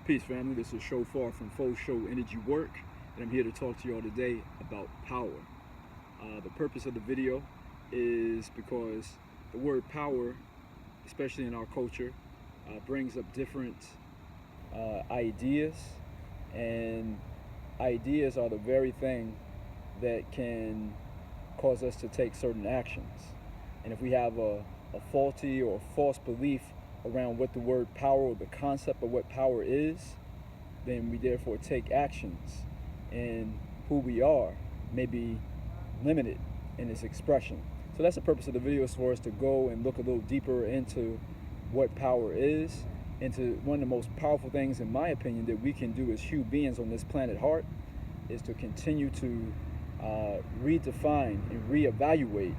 Peace, family. This is Shofar from Faux Show Energy Work, and I'm here to talk to y'all today about power. The purpose of the video is because the word power, especially in our culture, brings up different ideas, and ideas are the very thing that can cause us to take certain actions. And if we have a faulty or false belief around what the word power or the concept of what power is, then we therefore take actions, and who we are may be limited in its expression. So that's the purpose of the video, is for us to go and look a little deeper into what power is, into one of the most powerful things, in my opinion, that we can do as human beings on this planet Heart, is to continue to redefine and reevaluate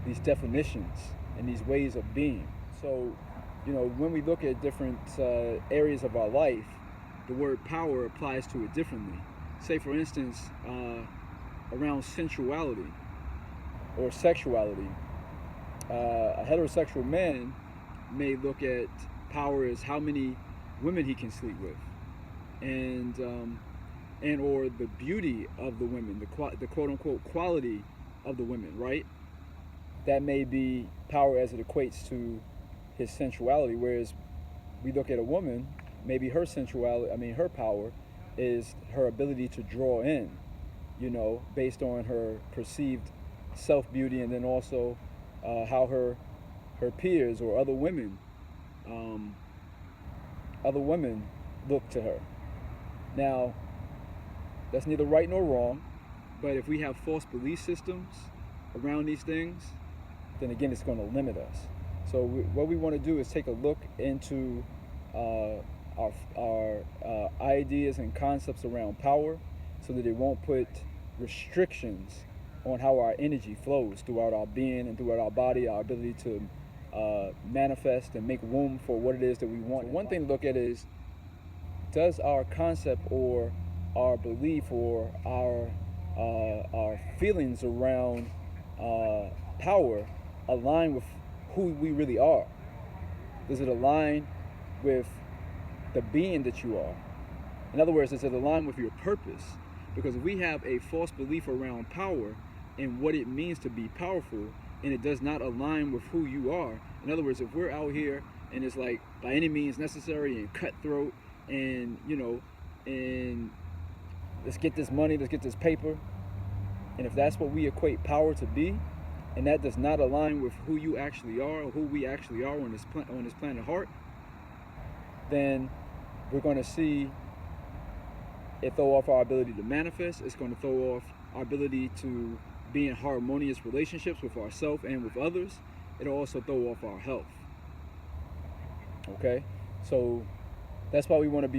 these definitions and these ways of being. So, when we look at different areas of our life, the word power applies to it differently. Say, for instance, around sensuality or sexuality, a heterosexual man may look at power as how many women he can sleep with, and or the beauty of the women, the quote-unquote quality of the women, right? That may be power as it equates to his sensuality, whereas we look at a woman, maybe her sensuality, her power is her ability to draw in, based on her perceived self-beauty, and then also how her peers or other women look to her. Now, that's neither right nor wrong, but if we have false belief systems around these things, then again, it's going to limit us. So what we want to do is take a look into our ideas and concepts around power, so that it won't put restrictions on how our energy flows throughout our being and throughout our body, our ability to manifest and make room for what it is that we want. One thing to look at is, does our concept or our belief or our feelings around power align with who we really are? Does it align with the being that you are? In other words, does it align with your purpose? Because if we have a false belief around power and what it means to be powerful, and it does not align with who you are, in other words, if we're out here and it's like by any means necessary and cutthroat, and and let's get this money, let's get this paper, and if that's what we equate power to be, and that does not align with who you actually are, or who we actually are on this planet Heart, then we're going to see it throw off our ability to manifest. It's going to throw off our ability to be in harmonious relationships with ourselves and with others. It'll also throw off our health. Okay? So that's why we want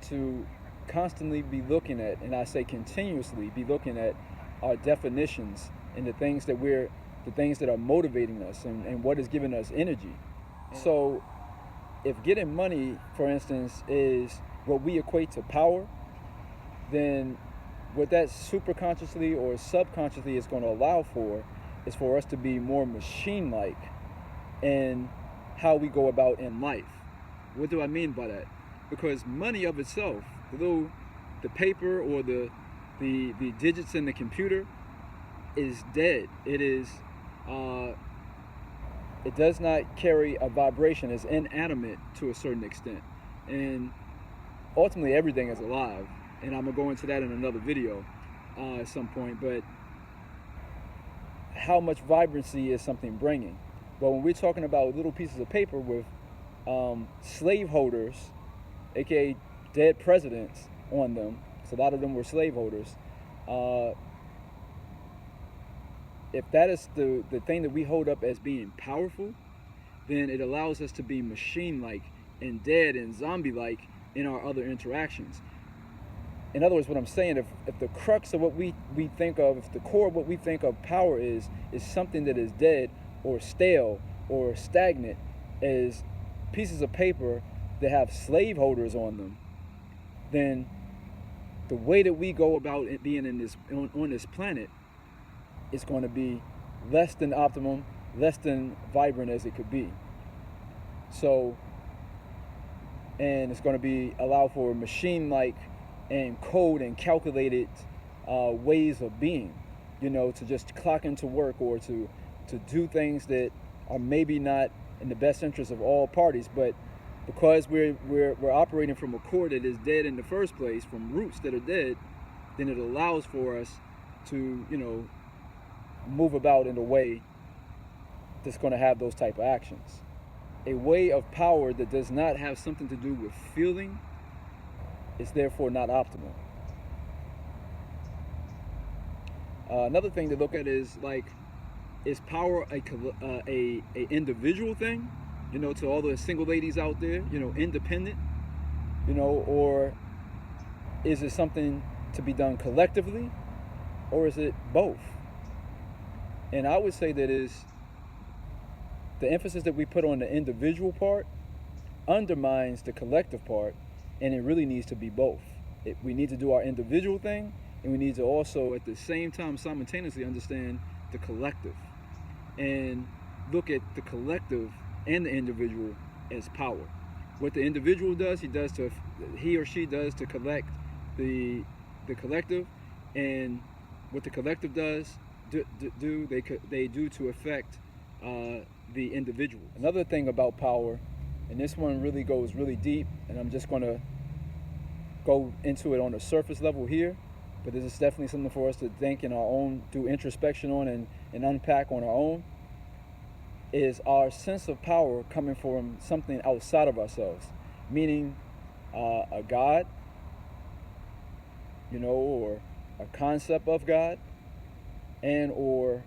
to constantly be looking at, and I say continuously be looking at, our definitions and the things that are motivating us, and what is giving us energy. So if getting money, for instance, is what we equate to power, then what that superconsciously or subconsciously is going to allow for is for us to be more machine-like in how we go about in life. What do I mean by that? Because money of itself, the paper or the digits in the computer, is dead. It does not carry a vibration. It's inanimate to a certain extent, and ultimately everything is alive, and I'm gonna go into that in another video at some point. But how much vibrancy is something bringing? But when we're talking about little pieces of paper with slaveholders, aka dead presidents, on them, because a lot of them were slaveholders, if that is the thing that we hold up as being powerful, then it allows us to be machine-like and dead and zombie-like in our other interactions. In other words, what I'm saying, if the crux of what we think of, if the core of what we think of power is something that is dead or stale or stagnant, as pieces of paper that have slaveholders on them, then the way that we go about it being on this planet is going to be less than optimum, less than vibrant as it could be. So and it's going to be allow for machine-like and code and calculated ways of being, to just clock into work or to do things that are maybe not in the best interest of all parties, but because we're operating from a core that is dead in the first place, from roots that are dead, then it allows for us to move about in a way that's going to have those type of actions. A way of power that does not have something to do with feeling is therefore not optimal. Another thing to look at is is power a individual thing? To all the single ladies out there, independent, or is it something to be done collectively, or is it both? And I would say that is the emphasis that we put on the individual part undermines the collective part, and it really needs to be both. We need to do our individual thing, and we need to also at the same time simultaneously understand the collective and look at the collective and the individual as power. What the individual does, he or she does to collect the collective, and what the collective does they do to affect the individual. Another thing about power, and this one really goes really deep, and I'm just going to go into it on a surface level here, but this is definitely something for us to think in our own, do introspection on and unpack on our own, is our sense of power coming from something outside of ourselves, meaning a God, or a concept of God, and or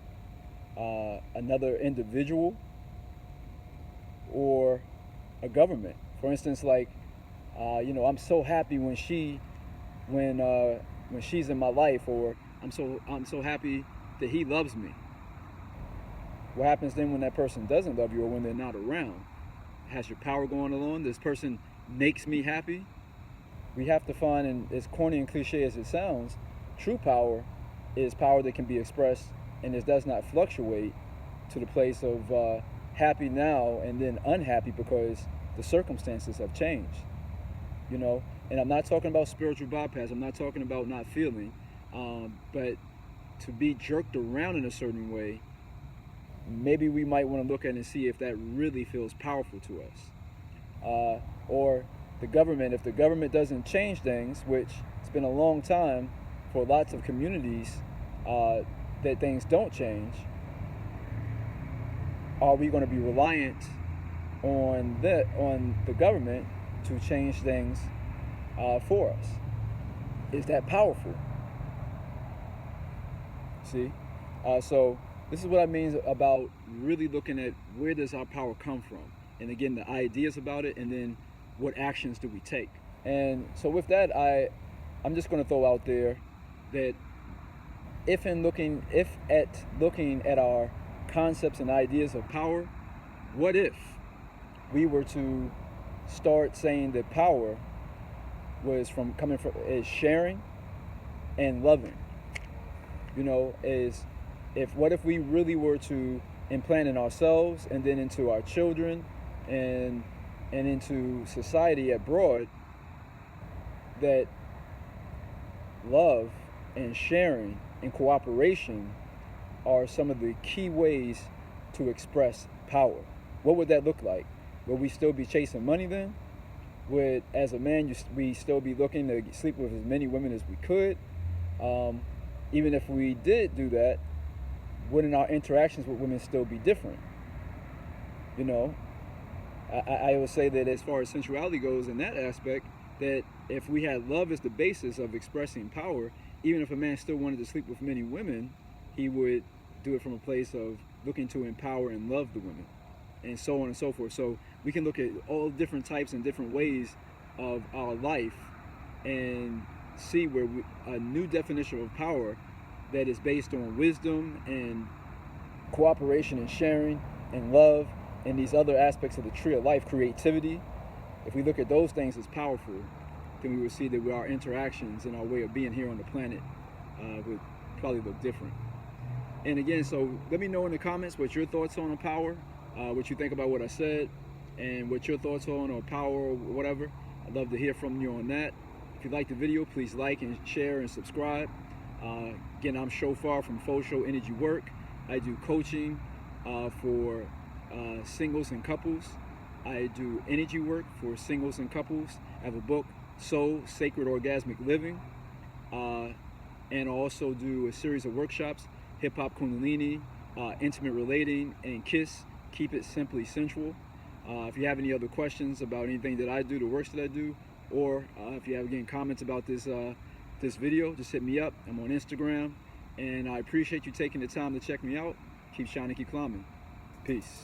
another individual, or a government. For instance, I'm so happy when she's in my life, or I'm so happy that he loves me. What happens then when that person doesn't love you, or when they're not around? Has your power going along? This person makes me happy. We have to find, and as corny and cliche as it sounds, true power is power that can be expressed and it does not fluctuate to the place of happy now and then unhappy because the circumstances have changed. And I'm not talking about spiritual bypass. I'm not talking about not feeling, but to be jerked around in a certain way, maybe we might want to look at and see if that really feels powerful to us. Or the government, if the government doesn't change things, which it's been a long time for lots of communities that things don't change, are we going to be reliant on the government to change things for us? Is that powerful? See? So this is what I mean about really looking at where does our power come from, and again the ideas about it, and then what actions do we take. And so with that, I'm just going to throw out there that if looking at our concepts and ideas of power, what if we were to start saying that power was coming from sharing and loving? What if we really were to implant in ourselves and then into our children and into society abroad that love and sharing and cooperation are some of the key ways to express power? What would that look like? Would we still be chasing money then? Would, as a man, we still be looking to sleep with as many women as we could? Even if we did do that, wouldn't our interactions with women still be different? I would say that as far as sensuality goes in that aspect, that if we had love as the basis of expressing power, even if a man still wanted to sleep with many women, he would do it from a place of looking to empower and love the women, and so on and so forth. So we can look at all different types and different ways of our life and see where a new definition of power that is based on wisdom and cooperation and sharing and love and these other aspects of the tree of life, creativity. If we look at those things as powerful, then we would see that our interactions and our way of being here on the planet would probably look different. And again, so let me know in the comments what your thoughts on power, what you think about what I said. and what your thoughts are on power or whatever. I'd love to hear from you on that. If you like the video, please like and share and subscribe. Again, I'm Shofar from Full Show Energy Work. I do coaching for singles and couples. I do energy work for singles and couples. I have a book, Soul Sacred Orgasmic Living. And I also do a series of workshops, Hip Hop Kundalini, Intimate Relating, and KISS, Keep It Simply Sensual. If you have any other questions about anything that I do, the works that I do, or if you have, again, comments about this video, just hit me up. I'm on Instagram, and I appreciate you taking the time to check me out. Keep shining, keep climbing. Peace.